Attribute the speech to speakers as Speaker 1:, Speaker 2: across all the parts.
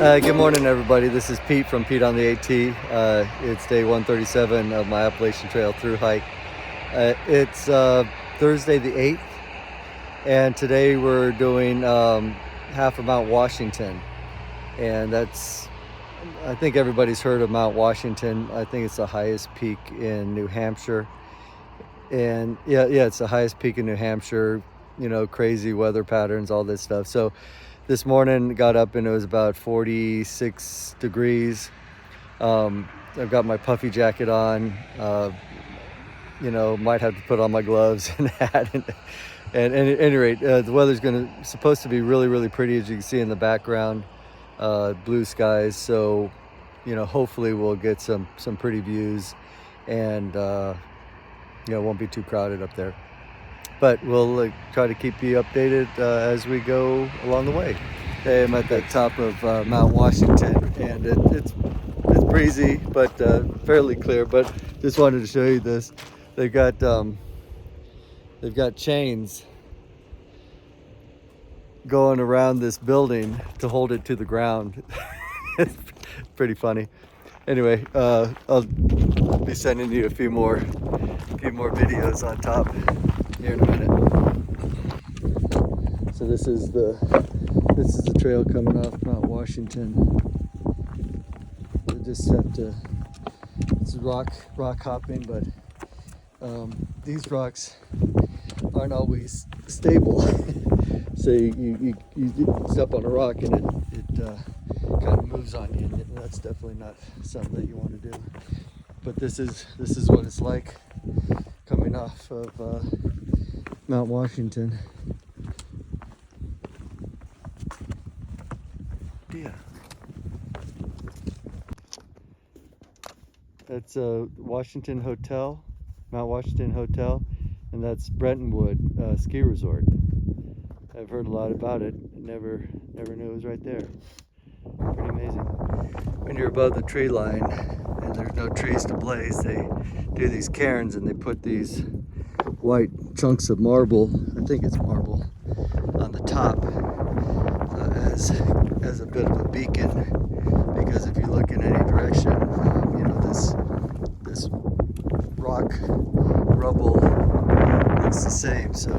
Speaker 1: Good morning, everybody. This is Pete from Pete on the AT. It's day 137 of my Appalachian Trail through hike. It's Thursday the 8th, and today we're doing half of Mount Washington. And I think everybody's heard of Mount Washington. I think it's the highest peak in New Hampshire. And yeah, it's the highest peak in New Hampshire. You know, crazy weather patterns, all this stuff. So this morning got up and it was about 46 degrees. I've got my puffy jacket on. Might have to put on my gloves and hat. And at any rate, the weather's supposed to be really, really pretty, as you can see in the background. Blue skies. So, hopefully we'll get some pretty views, and it won't be too crowded up there. But we'll try to keep you updated as we go along the way. Today I'm at the top of Mount Washington, and it's breezy but fairly clear. But just wanted to show you this. They've got chains going around this building to hold it to the ground. It's pretty funny. Anyway, I'll be sending you a few more videos on top here in a minute. So this is the trail coming off Mount Washington. You just have to, it's rock hopping, but these rocks aren't always stable. So you step on a rock and it kind of moves on you, and that's definitely not something that you want to do. But this is what it's like coming off of Mount Washington. Yeah. That's Washington Hotel, Mount Washington Hotel, and that's Brentonwood Ski Resort. I've heard a lot about it. Never knew it was right there. Pretty amazing. When you're above the tree line and there's no trees to blaze, they do these cairns and they put these white chunks of marble, I think it's marble, on the top as a bit of a beacon. Because if you look in any direction, this rock rubble looks the same. So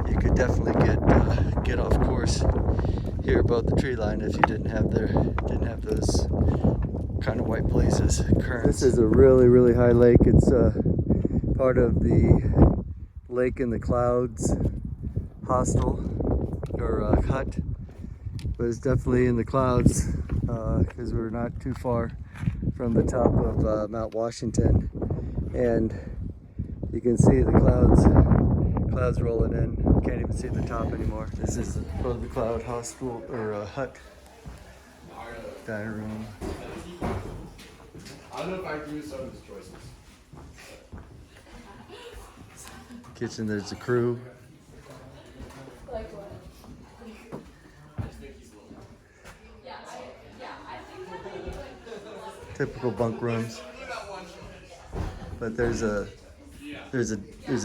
Speaker 1: you could definitely get off course here above the tree line if you didn't have those kind of white places, currents. This is a really, really high lake. It's part of the Lake in the Clouds hostel or hut, but it's definitely in the clouds because we're not too far from the top of Mount Washington, and you can see the clouds rolling in. Can't even see the top anymore. This is above the cloud hostel or hut. Dining room.
Speaker 2: I don't know if I agree with some of his choices.
Speaker 1: Kitchen, there's a crew.
Speaker 3: Like what?
Speaker 1: Typical bunk rooms. But there's a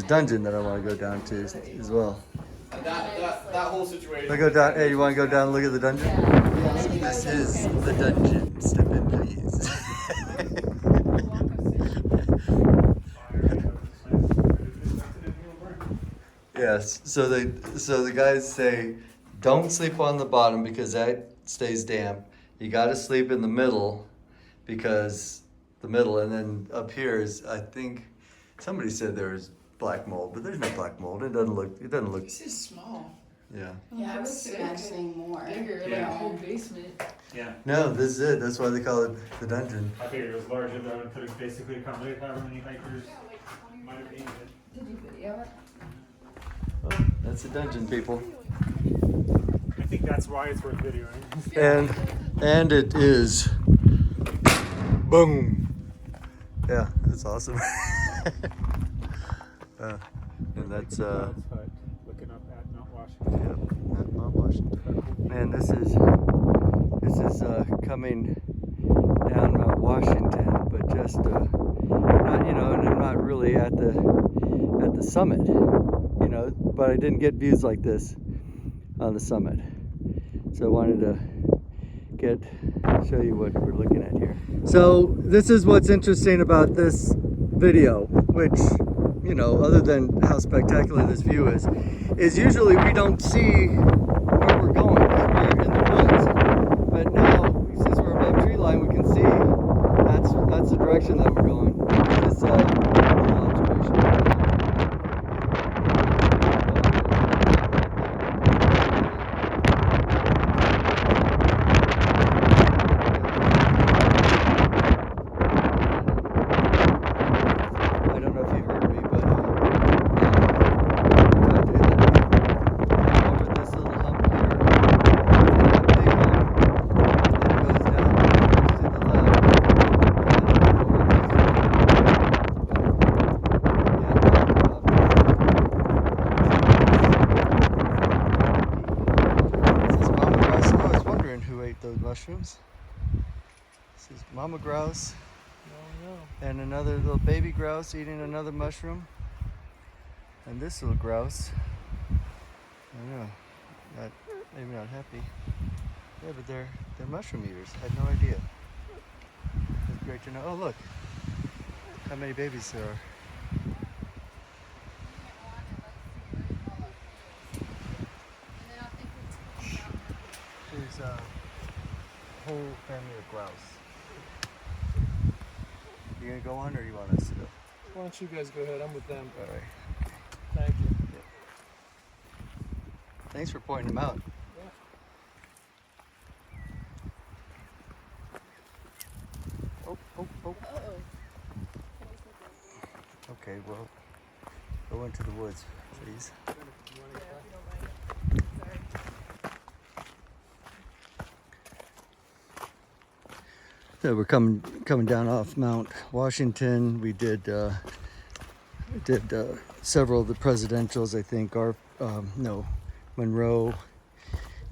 Speaker 1: dungeon that I want to go down to as well.
Speaker 2: That whole situation.
Speaker 1: I go down. Hey, you want to go down and look at the dungeon? This is the dungeon. Step in, please. Yes. So the guys say, don't sleep on the bottom because that stays damp. You got to sleep in the middle because and then up here is, I think somebody said there was black mold, but there's no black mold. It doesn't look.
Speaker 4: This is small.
Speaker 1: Yeah.
Speaker 4: Yeah, I was imagining more.
Speaker 3: Bigger, like a whole basement.
Speaker 5: Yeah,
Speaker 1: No, this is it. That's why they call it the dungeon.
Speaker 5: I figured it was larger though and could basically accommodate however many hikers might have needed it.
Speaker 3: Did you video it?
Speaker 1: Oh, that's the dungeon, people.
Speaker 5: I think that's why it's worth videoing.
Speaker 1: And it is. Boom. Yeah, that's awesome. And that's
Speaker 5: Looking up at Mount Washington.
Speaker 1: yep, at Mount Washington. Man, this is coming down Mount Washington, but just not really at the summit, but I didn't get views like this on the summit. So I wanted to show you what we're looking at here. So this is what's interesting about this video, which, you know, other than how spectacular this view is usually we don't see where we're going because we're in the woods. But now, since we're above tree line, we can see that's the direction that we're going. This little observation. Mushrooms. This is mama grouse and another little baby grouse eating another mushroom, and this little grouse, I don't know, maybe not happy. Yeah, but they're mushroom eaters. I had no idea. It's great to know. Oh, look how many babies there are. There's a whole family of grouse. You gonna go on, or you want us to go?
Speaker 6: Why don't you guys go ahead? I'm with them.
Speaker 1: All right.
Speaker 6: Thank you.
Speaker 1: Thanks for pointing them out. Oh. Okay, well, go into the woods, please. So we're coming down off Mount Washington. We did several of the presidentials, I think. Monroe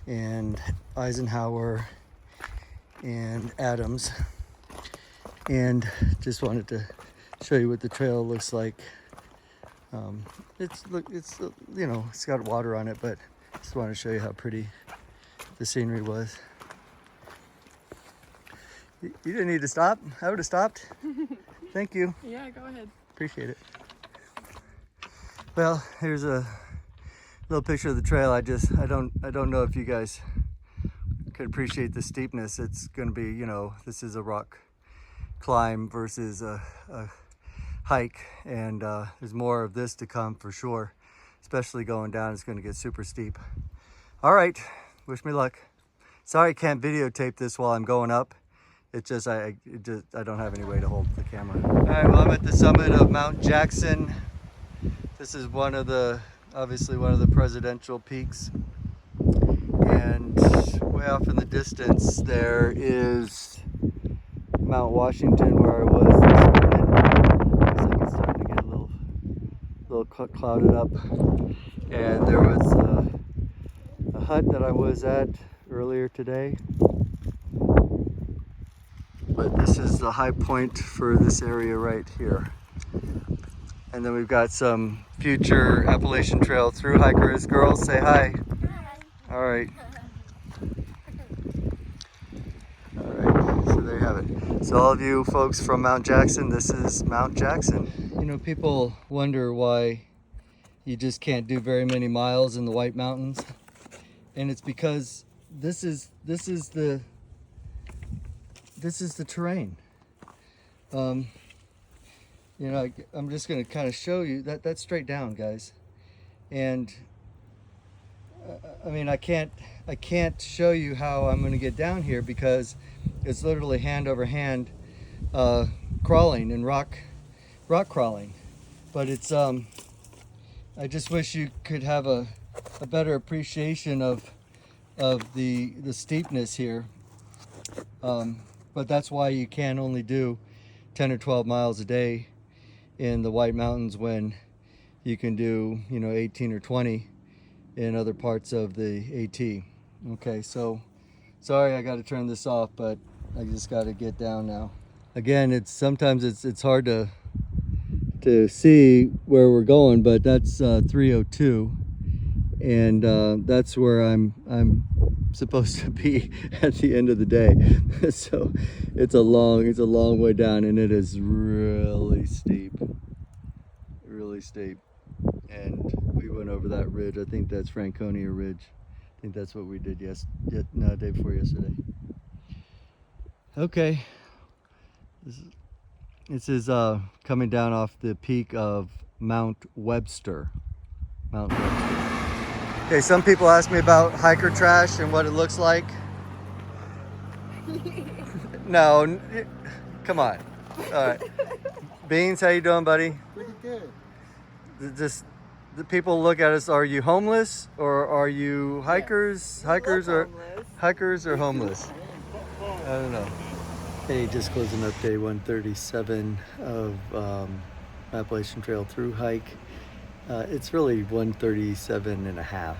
Speaker 1: and Eisenhower and Adams, and just wanted to show you what the trail looks like. It's you know, it's got water on it, but just wanted to show you how pretty the scenery was. You didn't need to stop. I would have stopped. Thank you.
Speaker 3: Yeah, go ahead.
Speaker 1: Appreciate it. Well, here's a little picture of the trail. I don't know if you guys could appreciate the steepness. It's going to be, you know, this is a rock climb versus a hike, and there's more of this to come for sure. Especially going down, it's going to get super steep. All right, wish me luck. Sorry I can't videotape this while I'm going up. It's just I don't have any way to hold the camera. All right, well, I'm at the summit of Mount Jackson. This is obviously one of the presidential peaks. And way off in the distance there is Mount Washington, where I was this morning. Looks like it's starting to get a little clouded up. And there was a hut that I was at earlier today. But this is the high point for this area right here. And then we've got some future Appalachian Trail through hikers. Girls, say hi. Hi. All right. All right, so there you have it. So all of you folks from Mount Jackson, this is Mount Jackson. You know, people wonder why you just can't do very many miles in the White Mountains. And it's because this is the terrain. You know, I'm just going to kind of show you that's straight down, guys. And I mean, I can't show you how I'm going to get down here because it's literally hand over hand crawling and rock crawling. But it's I just wish you could have a better appreciation of the steepness here. But that's why you can only do 10 or 12 miles a day in the White Mountains when you can do, you know, 18 or 20 in other parts of the AT. Okay, so sorry I got to turn this off, but I just got to get down now. Again, sometimes it's hard to see where we're going, but that's 302, and that's where I'm supposed to be at the end of the day. So it's a long way down, and it is really steep. Really steep. And we went over that ridge. I think that's Franconia Ridge. I think that's what we did day before yesterday. Okay. This is coming down off the peak of Mount Webster. Mount Webster. Okay, some people ask me about hiker trash and what it looks like. No, come on. All right. Beans, how you doing, buddy?
Speaker 7: Pretty good.
Speaker 1: Just the people look at us. Are you homeless or are you hikers? Hikers or homeless? I don't know. Hey, just closing up day 137 of Appalachian Trail through hike. It's really 137 and a half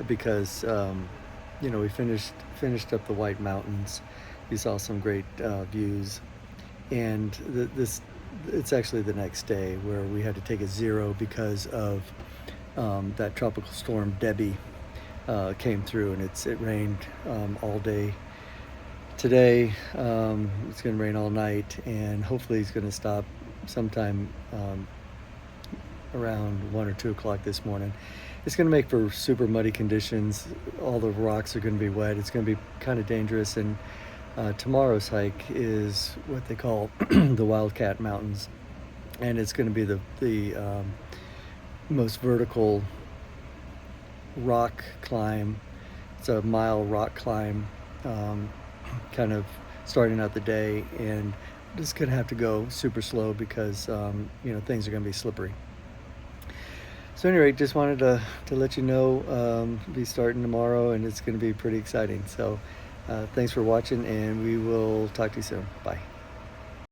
Speaker 1: because you know, we finished up the White Mountains. We saw some great views, and it's actually the next day where we had to take a zero because of that tropical storm Debbie came through, and it rained all day today. It's going to rain all night, and hopefully it's going to stop sometime around 1 or 2 o'clock this morning. It's going to make for super muddy conditions. All the rocks are going to be wet. It's going to be kind of dangerous. And tomorrow's hike is what they call the Wildcat Mountains, and it's going to be the most vertical rock climb. It's a mile rock climb, kind of starting out the day, and just going to have to go super slow because you know, things are going to be slippery. So anyway, just wanted to let you know, be starting tomorrow, and it's going to be pretty exciting. So thanks for watching, and we will talk to you soon. Bye.